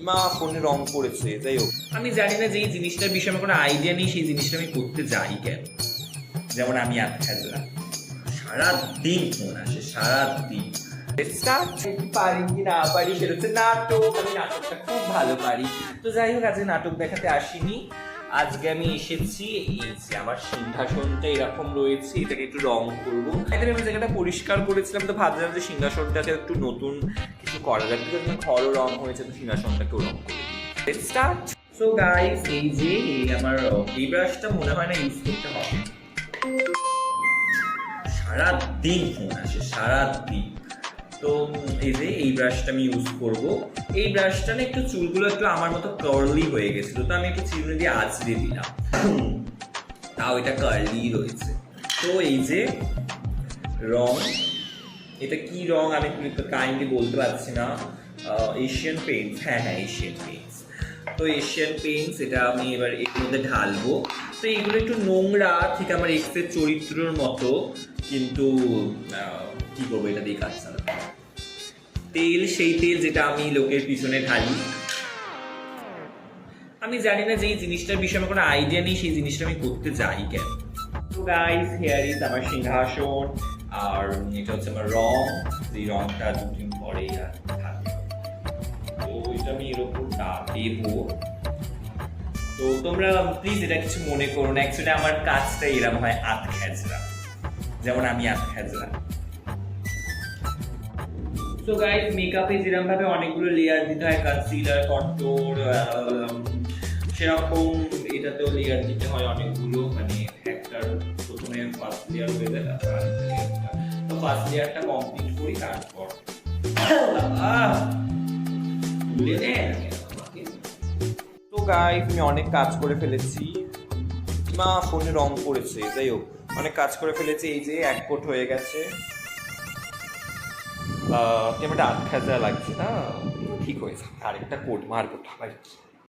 মা ফোনে রং করেছে, যাই হোক আমি জানি না যে এই জিনিসটার বিষয়ে আমার কোনো আইডিয়া নেই, সেই জিনিসটা আমি করতে যাই কেন। যেমন আমি খেলা সারাদিন ফোন আসে, সারাদিন পারি কি না পারি সেটা হচ্ছে নাটক। আমি নাটকটা খুব ভালো পারি। তো যাই হোক, আজকে নাটক দেখাতে আসিনি। আজকে আমি এসেছি, এই যে আমার সিংহাসনটা এরকম রয়েছে, এটাকে একটু রং করবো। এখানে আমি জায়গাটা পরিষ্কার করেছিলাম, তো ভাবছিলাম যে সিংহাসনটাকে একটু নতুন কিছু করা যাবে, বিকজ ঘরও রং হয়েছে, তো সিংহাসনটাকেও রং করে দিই। স্টার্ট। সো গাইস, এই যে আমার এই ব্রাশটা মনে হয় না ইউজ করতে হবে। সারাদিন ফোন আসে, সারাদিন। তো এই যে এই ব্রাশটা আমি ইউজ করব। এই ব্রাশটা না একটু চুলগুলো একটু আমার মতো কার্লি হয়ে গেছিল, তো আমি একটু চিরুনি দিয়ে আঁচড়ে দিলাম, তাও এটা কার্লি রয়েছে। তো এই যে রং, এটা কি রং আমি কাইন্ডলি বলতে পারছি না। এশিয়ান পেইন্টস, হ্যাঁ এশিয়ান পেইন্টস। তো এশিয়ান পেইন্টস এটা আমি এবার এর মধ্যে ঢালবো। তো এগুলো একটু নোংরা, ঠিক আমার এক্সের চরিত্রের মতো, কিন্তু কি করবো, এটা দিয়ে কাজ চালাবো। তেল, সেই তেল যেটা আমি লোকের পিছনে ঢালি। আমি জানি না যে এই জিনিসটার বিষয়ে আমার কোনো আইডিয়া নেই, সেই জিনিসটা আমি করতে যাই কেন। তো গাইস, হিয়ার ইজ আমার সিংহাসন, আর এটা হচ্ছে আমার রং। এই রংটা দুদিন পরে থাকবে, তো এটা আমি এর উপর দেবো। তো তোমরা প্লিজ এটা কিছু মনে করো না, অ্যাকচুয়ালি আমার কাজটা এরকম হয় খেজরা, যেমন আমি খেজরা। সো গাইস, মেকআপে যেরকম ভাবে অনেকগুলো লেয়ার দিতে হয়, কনসিলার, কন্ট্যুর, সেরকম এটাতেও লেয়ার দিতে হয় অনেকগুলো। মানে একটার প্রথমে ফার্স্ট লেয়ার হয়ে যায়, তারপর আরেকটা লেয়ারটা। তো ফার্স্ট লেয়ারটা কমপ্লিট করি, তারপর তো গাইস, আমি অনেক কাজ করে ফেলেছি। মা ফোনে রং করেছে, যাই হোক অনেক কাজ করে ফেলেছি। এই যে এক কোট হয়ে গেছে, ক্যামেরাটা খেজা লাগছে না, ঠিক হয়েছে। আরেকটা কোট মারবো, ভাই।